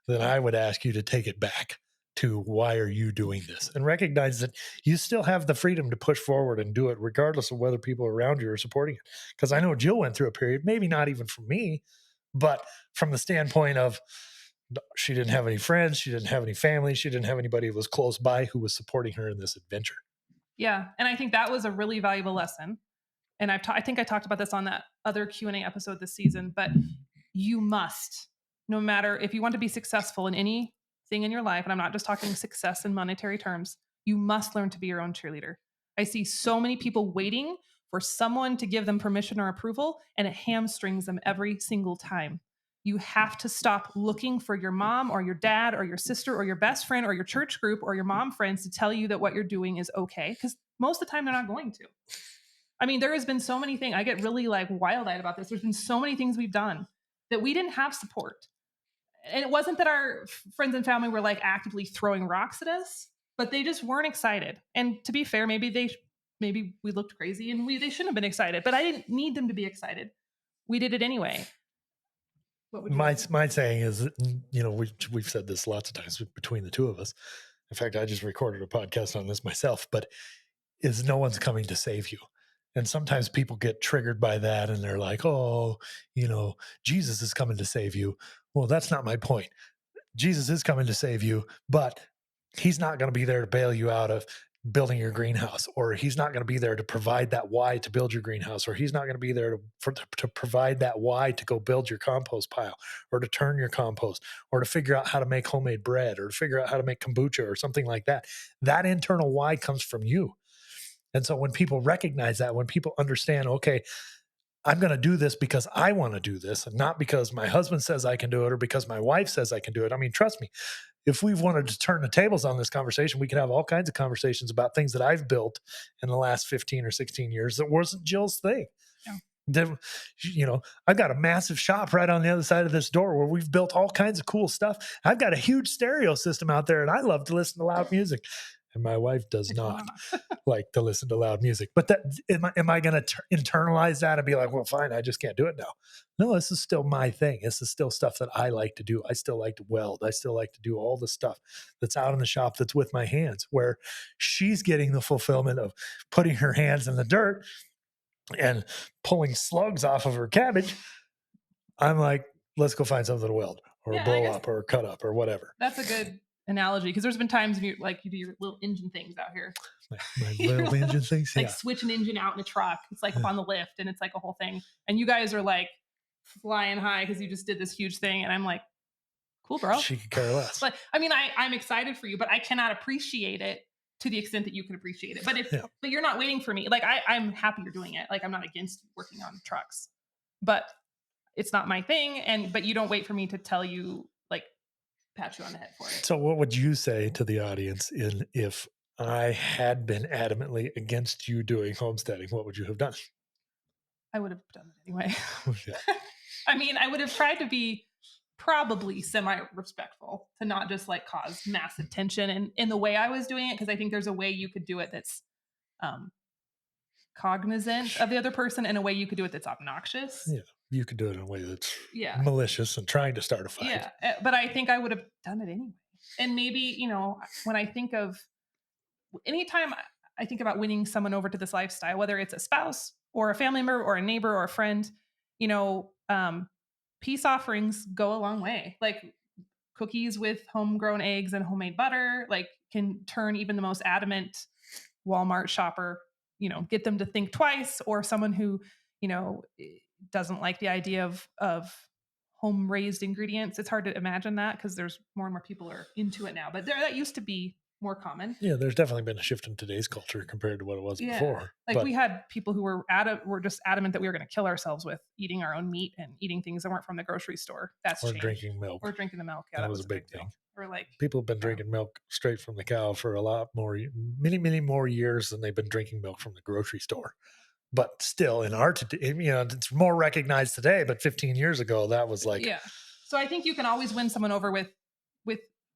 then I would ask you to take it back. to why are you doing this, and recognize that you still have the freedom to push forward and do it regardless of whether people around you are supporting it. Because I know Jill went through a period, maybe not even from me, but from the standpoint of she didn't have any friends, she didn't have any family, she didn't have anybody who was close by who was supporting her in this adventure. Yeah. And I think that was a really valuable lesson. And I think I talked about this on that other Q&A episode this season, but you must, no matter if you want to be successful in anything in your life, and I'm not just talking success in monetary terms, you must learn to be your own cheerleader. I see so many people waiting for someone to give them permission or approval, and it hamstrings them every single time. You have to stop looking for your mom or your dad or your sister or your best friend or your church group or your mom friends to tell you that what you're doing is okay, because most of the time they're not going to. I mean, there has been so many things. I get really like wild-eyed about this. There's been so many things we've done that we didn't have support. And it wasn't that our friends and family were like actively throwing rocks at us, but they just weren't excited. And to be fair, maybe we looked crazy and they shouldn't have been excited, but I didn't need them to be excited. We did it anyway. What would you my saying is, we've said this lots of times between the two of us. In fact, I just recorded a podcast on this myself, but is no one's coming to save you. And sometimes people get triggered by that and they're like, oh, Jesus is coming to save you. Well, that's not my point. Jesus is coming to save you, but he's not going to be there to bail you out of building your greenhouse, or he's not going to be there to provide that why to build your greenhouse, or he's not going to be there to provide that why to go build your compost pile, or to turn your compost, or to figure out how to make homemade bread, or to figure out how to make kombucha or something like that. That internal why comes from you. And so when people recognize that, when people understand, okay, I'm going to do this because I want to do this, and not because my husband says I can do it or because my wife says I can do it. I mean, trust me, if we've wanted to turn the tables on this conversation, we could have all kinds of conversations about things that I've built in the last 15 or 16 years that wasn't Jill's thing. Yeah. I've got a massive shop right on the other side of this door where we've built all kinds of cool stuff. I've got a huge stereo system out there, and I love to listen to loud music. And my wife does not like to listen to loud music. But am I going to internalize that and be like, well, fine, I just can't do it now? No, this is still my thing. This is still stuff that I like to do. I still like to weld. I still like to do all the stuff that's out in the shop that's with my hands, where she's getting the fulfillment of putting her hands in the dirt and pulling slugs off of her cabbage. I'm like, let's go find something to weld or blow up or cut up or whatever. That's a good analogy, because there's been times you do your little engine things out here. My little engine things, like switch an engine out in a truck. It's like up on the lift, and it's like a whole thing. And you guys are like flying high because you just did this huge thing, and I'm like, cool, bro. She could care less. But I mean, I'm excited for you, but I cannot appreciate it to the extent that you can appreciate it. But but you're not waiting for me. Like I'm happy you're doing it. Like I'm not against working on trucks, but it's not my thing. But you don't wait for me to tell you, like, pat you on the head for it. So what would you say to the audience if I had been adamantly against you doing homesteading? What would you have done? I would have done it anyway. I mean, I would have tried to be probably semi-respectful, to not just like cause massive tension in the way I was doing it, because I think there's a way you could do it that's cognizant of the other person, and a way you could do it that's obnoxious. Yeah, you could do it in a way that's malicious and trying to start a fight. Yeah, but I think I would have done it anyway. And maybe, when I think of anytime I think about winning someone over to this lifestyle, whether it's a spouse or a family member or a neighbor or a friend, peace offerings go a long way. Like cookies with homegrown eggs and homemade butter, like, can turn even the most adamant Walmart shopper, get them to think twice, or someone who, doesn't like the idea of home raised ingredients. It's hard to imagine that, because there's more and more people are into it now, but that used to be more common. Yeah, there's definitely been a shift in today's culture compared to what it was before. Like we had people who were just adamant that we were going to kill ourselves with eating our own meat and eating things that weren't from the grocery store. That's changed. Drinking milk. Or drinking the milk. Yeah, that was a big thing. Or like people have been drinking milk straight from the cow for a lot more, many more years than they've been drinking milk from the grocery store. But still, in our, it's more recognized today. But 15 years ago, that was like, So I think you can always win someone over with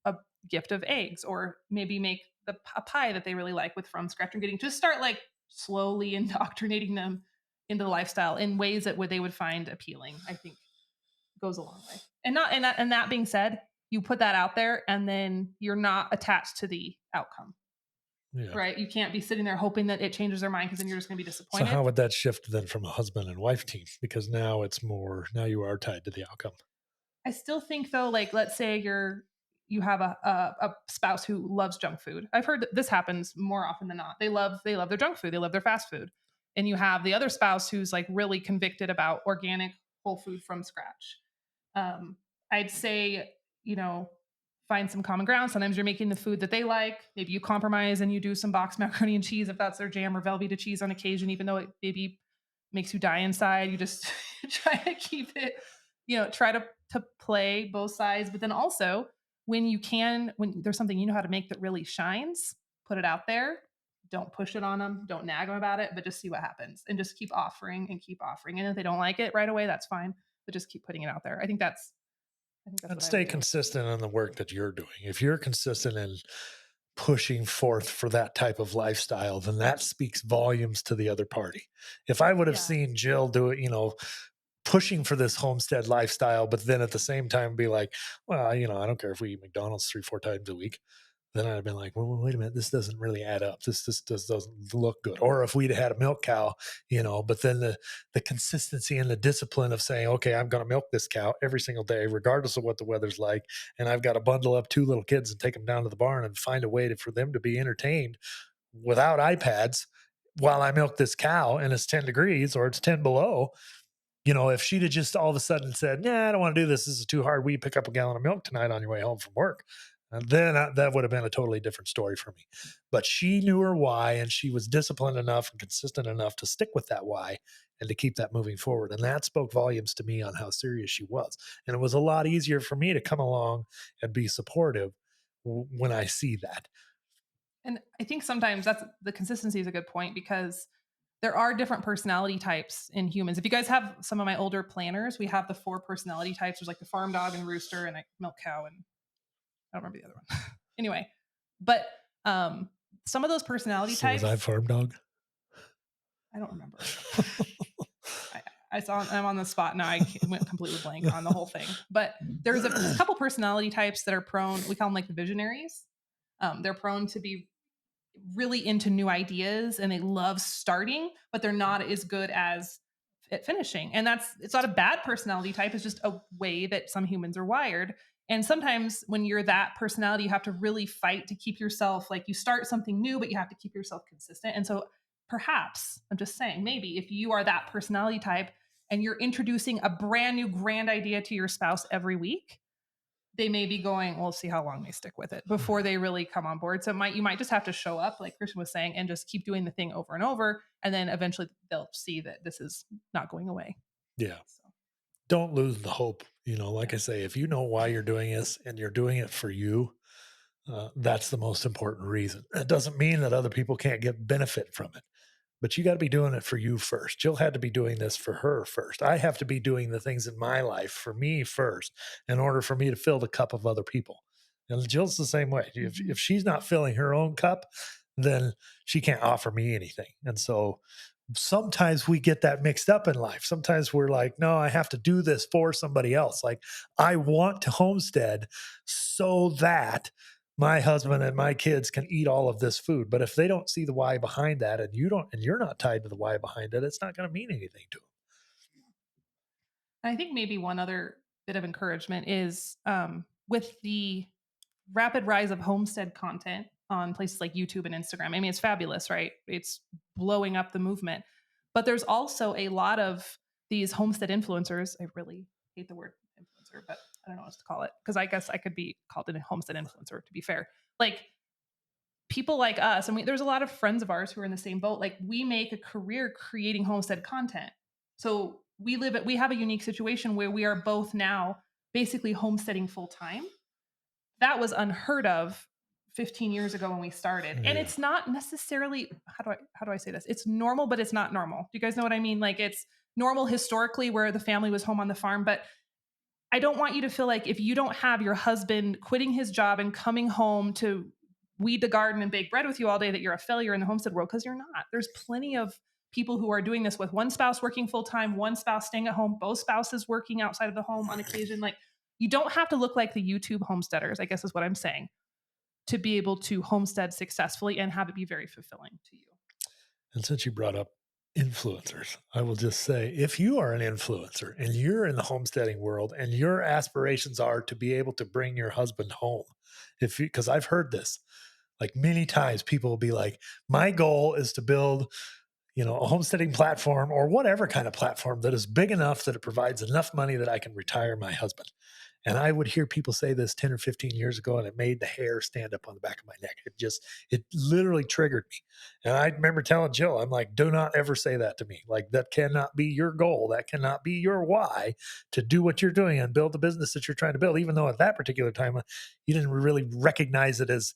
a gift of eggs, or maybe make a pie that they really like from scratch, and just start like slowly indoctrinating them into the lifestyle in ways that they would find appealing. I think goes a long way. And that being said, you put that out there and then you're not attached to the outcome. Yeah. Right? You can't be sitting there hoping that it changes their mind because then you're just going to be So disappointed. how would that shift then from a husband and wife team? Because now it's more, now you are tied to the outcome. I still think though, like let's say you have a spouse who loves junk food. I've heard that this happens more often than not. They love their junk food. They love their fast food. And you have the other spouse who's like really convicted about organic whole food from scratch. I'd say, find some common ground. Sometimes you're making the food that they like. Maybe you compromise and you do some boxed macaroni and cheese if that's their jam, or Velveeta cheese on occasion, even though it maybe makes you die inside. You just try to keep it, try to play both sides. But then also when there's something you know how to make that really shines, put it out there. Don't push it on them. Don't nag them about it, but just see what happens and just keep offering and keep offering. And if they don't like it right away, that's fine. But just keep putting it out there. I think that's And what I stay would do. consistent in the work that you're doing. If you're consistent in pushing forth for that type of lifestyle, then that speaks volumes to the other party. If I would have Yeah. seen Jill do it, pushing for this homestead lifestyle, but then at the same time be like, well, I don't care if we eat McDonald's 3-4 times a week. Then I'd have been like, well, wait a minute, this doesn't really add up. This just doesn't look good. Or if we'd had a milk cow, but then the consistency and the discipline of saying, okay, I'm going to milk this cow every single day, regardless of what the weather's like. And I've got to bundle up 2 little kids and take them down to the barn and find a way for them to be entertained without iPads while I milk this cow and it's 10 degrees or it's 10 below. If she'd have just all of a sudden said, nah, I don't want to do this. This is too hard. Will you pick up a gallon of milk tonight on your way home from work? And then that would have been a totally different story for me. But she knew her why, and she was disciplined enough and consistent enough to stick with that why and to keep that moving forward. And that spoke volumes to me on how serious she was. And it was a lot easier for me to come along and be supportive when I see that. And I think sometimes that's the consistency is a good point because there are different personality types in humans. If you guys have some of my older planners, we have the 4 personality types. There's like the farm dog and rooster and a milk cow, and I don't remember the other one. Anyway, but some of those personality types. Was I farm dog? I don't remember. I'm on the spot now. I went completely blank on the whole thing. But there's a couple personality types that are prone. We call them like the visionaries. They're prone to be really into new ideas and they love starting, but they're not as good as at finishing. And it's not a bad personality type. It's just a way that some humans are wired. And sometimes when you're that personality, you have to really fight to keep yourself, like you start something new, but you have to keep yourself consistent. And so perhaps, I'm just saying, maybe if you are that personality type and you're introducing a brand new grand idea to your spouse every week, they may be going, we'll see how long they stick with it before they really come on board. So you might just have to show up, like Christian was saying, and just keep doing the thing over and over. And then eventually they'll see that this is not going away. Yeah. So. Don't lose the hope. Like I say, if you know why you're doing this and you're doing it for you, that's the most important reason. It doesn't mean that other people can't get benefit from it, but you got to be doing it for you first. Jill had to be doing this for her first. I have to be doing the things in my life for me first in order for me to fill the cup of other people. And Jill's the same way. If she's not filling her own cup, then she can't offer me anything. And so sometimes we get that mixed up in life. Sometimes we're like, no, I have to do this for somebody else. Like I want to homestead so that my husband and my kids can eat all of this food. But if they don't see the why behind that and you're not tied to the why behind it, it's not going to mean anything to them. I think maybe one other bit of encouragement is with the rapid rise of homestead content on places like YouTube and Instagram. I mean, it's fabulous, right? It's blowing up the movement. But there's also a lot of these homestead influencers. I really hate the word influencer, but I don't know what to call it because I guess I could be called a homestead influencer to be fair. Like people like us, and there's a lot of friends of ours who are in the same boat. Like we make a career creating homestead content. So we have a unique situation where we are both now basically homesteading full time. That was unheard of 15 years ago when we started. Yeah. And it's not necessarily, how do I say this? It's normal, but it's not normal. Do you guys know what I mean? Like it's normal historically where the family was home on the farm, but I don't want you to feel like if you don't have your husband quitting his job and coming home to weed the garden and bake bread with you all day, that you're a failure in the homestead world, because you're not. There's plenty of people who are doing this with one spouse working full time, one spouse staying at home, both spouses working outside of the home on occasion. Like You don't have to look like the YouTube homesteaders, I guess is what I'm saying, to be able to homestead successfully and have it be very fulfilling to you. And since you brought up influencers, I will just say if you are an influencer and you're in the homesteading world and your aspirations are to be able to bring your husband home, because I've heard this like many times, people will be like, my goal is to build a homesteading platform or whatever kind of platform that is big enough that it provides enough money that I can retire my husband. And I would hear people say this 10 or 15 years ago, and it made the hair stand up on the back of my neck. It literally triggered me. And I remember telling Jill, I'm like, do not ever say that to me. Like, that cannot be your goal. That cannot be your why to do what you're doing and build the business that you're trying to build, even though at that particular time, you didn't really recognize it as,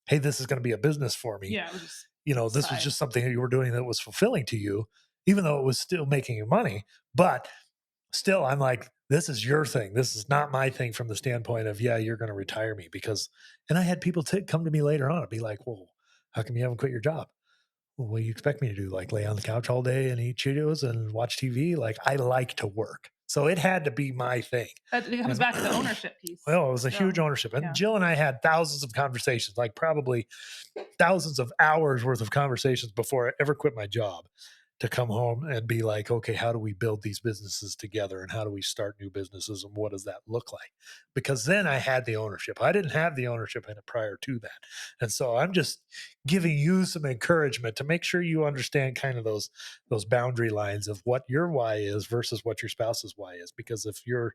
hey, this is going to be a business for me. Yeah, it was just this was just something that you were doing that was fulfilling to you, even though it was still making you money. But still, I'm like, this is your thing. This is not my thing from the standpoint of, yeah, you're going to retire me and I had people come to me later on and be like, well, how come you haven't quit your job? Well, what do you expect me to do? Like lay on the couch all day and eat Cheetos and watch TV? Like, I like to work. So it had to be my thing. It comes back to the ownership piece. Well, it was a huge ownership. And Jill and I had thousands of conversations, like probably thousands of hours worth of conversations before I ever quit my job to come home and be like, okay, how do we build these businesses together and how do we start new businesses and what does that look like? Because then I had the ownership. I didn't have the ownership in it prior to that. And so I'm just giving you some encouragement to make sure you understand kind of those boundary lines of what your why is versus what your spouse's why is. Because if you're,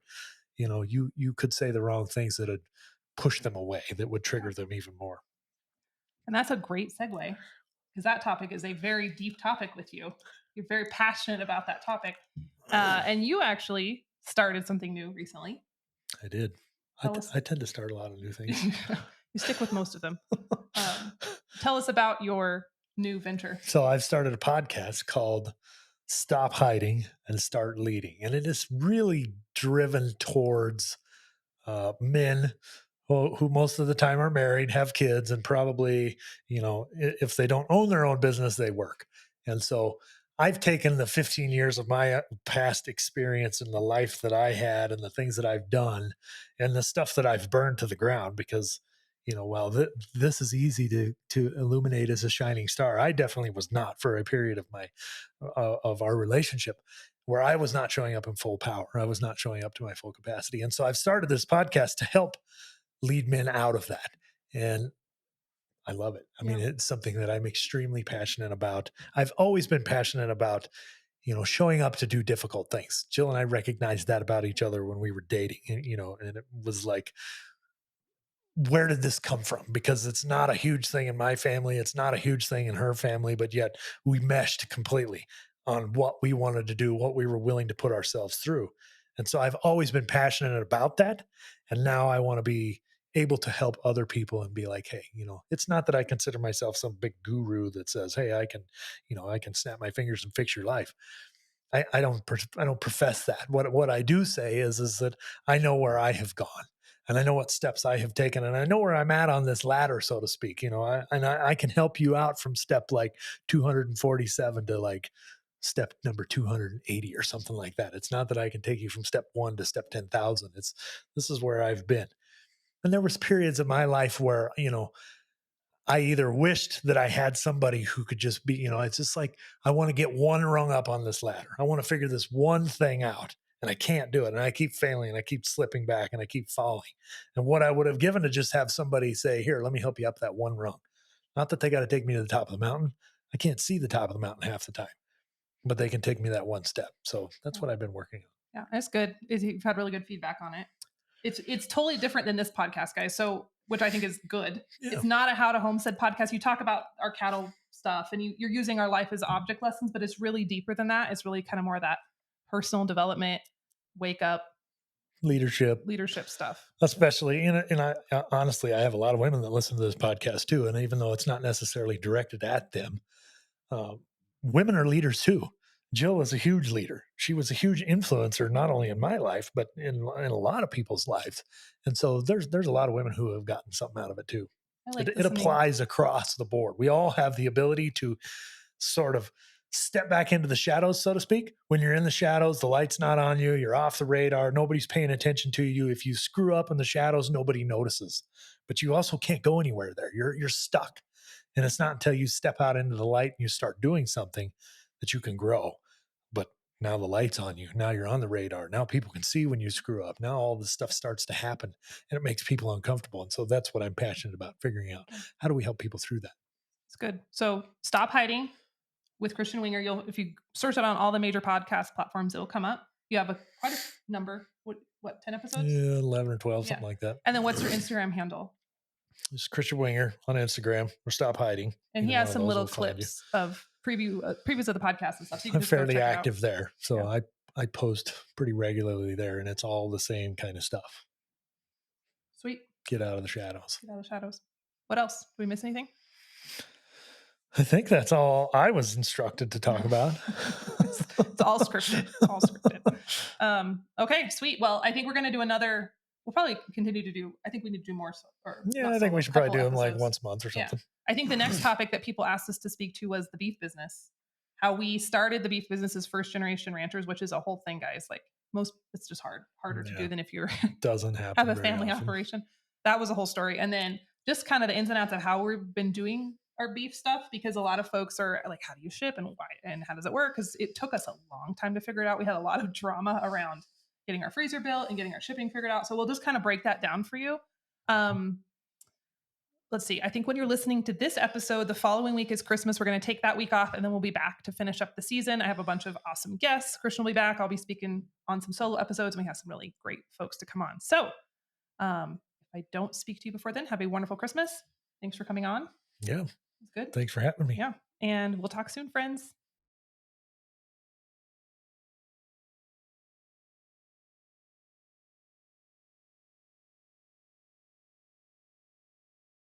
you could say the wrong things that would push them away, that would trigger them even more. And that's a great segue because that topic is a very deep topic with you. You're very passionate about that topic. And you actually started something new recently. I did. I tend to start a lot of new things. You stick with most of them. Tell us about your new venture. So I've started a podcast called Stop Hiding and Start Leading. And it is really driven towards men who most of the time are married, have kids, and probably, if they don't own their own business, they work. And so I've taken the 15 years of my past experience and the life that I had and the things that I've done and the stuff that I've burned to the ground because, while this is easy to illuminate as a shining star, I definitely was not for a period of of our relationship where I was not showing up in full power. I was not showing up to my full capacity. And so I've started this podcast to help lead men out of that. And I love it. I mean, it's something that I'm extremely passionate about. I've always been passionate about, showing up to do difficult things. Jill and I recognized that about each other when we were dating, and it was like, where did this come from? Because it's not a huge thing in my family. It's not a huge thing in her family, but yet we meshed completely on what we wanted to do, what we were willing to put ourselves through. And so I've always been passionate about that. And now I want to be able to help other people and be like, hey, it's not that I consider myself some big guru that says, hey, I can snap my fingers and fix your life. I don't profess that. What I do say is that I know where I have gone and I know what steps I have taken and I know where I'm at on this ladder, so to speak. I can help you out from step like 247 to like step number 280 or something like that. It's not that I can take you from step 1 to step 10,000. This is where I've been. And there was periods of my life where, I either wished that I had somebody who could just be, it's just like, I want to get one rung up on this ladder. I want to figure this one thing out and I can't do it. And I keep failing and I keep slipping back and I keep falling. And what I would have given to just have somebody say, here, let me help you up that one rung. Not that they got to take me to the top of the mountain. I can't see the top of the mountain half the time, but they can take me that one step. So that's what I've been working on. Yeah, that's good. You've had really good feedback on it. It's totally different than this podcast, guys. So, which I think is good. Yeah. It's not a how to homestead podcast. You talk about our cattle stuff and you're using our life as object lessons, but it's really deeper than that. It's really kind of more of that personal development, wake up, leadership stuff. Especially, and I honestly, I have a lot of women that listen to this podcast too. And even though it's not necessarily directed at them, women are leaders too. Jill is a huge leader. She was a huge influencer, not only in my life, but in a lot of people's lives. And so there's a lot of women who have gotten something out of it too. It applies across the board. We all have the ability to sort of step back into the shadows, so to speak. When you're in the shadows, the light's not on you, you're off the radar, nobody's paying attention to you. If you screw up in the shadows, nobody notices. But you also can't go anywhere there. You're stuck. And it's not until you step out into the light and you start doing something that you can grow. But now the light's on you. Now you're on the radar. Now people can see when you screw up. Now all this stuff starts to happen and it makes people uncomfortable. And so that's what I'm passionate about, figuring out how do we help people through that. It's good. So Stop Hiding with Christian Winger. If you search it on all the major podcast platforms, it'll come up. You have quite a number. What 10 episodes? Yeah, 11 or 12, something like that. And then what's your Instagram handle? It's Christian Winger on Instagram, or Stop Hiding. And he has some little clips of previews of the podcast and stuff. So I'm fairly active there. So I post pretty regularly there, and it's all the same kind of stuff. Sweet. Get out of the shadows. Get out of the shadows. What else? Did we miss anything? I think that's all I was instructed to talk about. It's all scripted. All scripted. Okay, sweet. Well, I think we're going to do another. We'll probably continue to do. I think we need to do more. I think we should probably do them like once a month or something. I think the next topic that people asked us to speak to was the beef business. How we started the beef business as first generation ranchers, which is a whole thing, guys. Like it's just harder to do than if you're doesn't happen have a family operation. That was a whole story, and then just kind of the ins and outs of how we've been doing our beef stuff, because a lot of folks are like, how do you ship and why and how does it work? Because it took us a long time to figure it out. We had a lot of drama around getting our freezer built and getting our shipping figured out. So we'll just kind of break that down for you. Let's see. I think when you're listening to this episode, the following week is Christmas. We're going to take that week off and then we'll be back to finish up the season. I have a bunch of awesome guests. Christian will be back. I'll be speaking on some solo episodes and we have some really great folks to come on. So if I don't speak to you before then, have a wonderful Christmas. Thanks for coming on. Yeah. It's good. Thanks for having me. Yeah. And we'll talk soon, friends.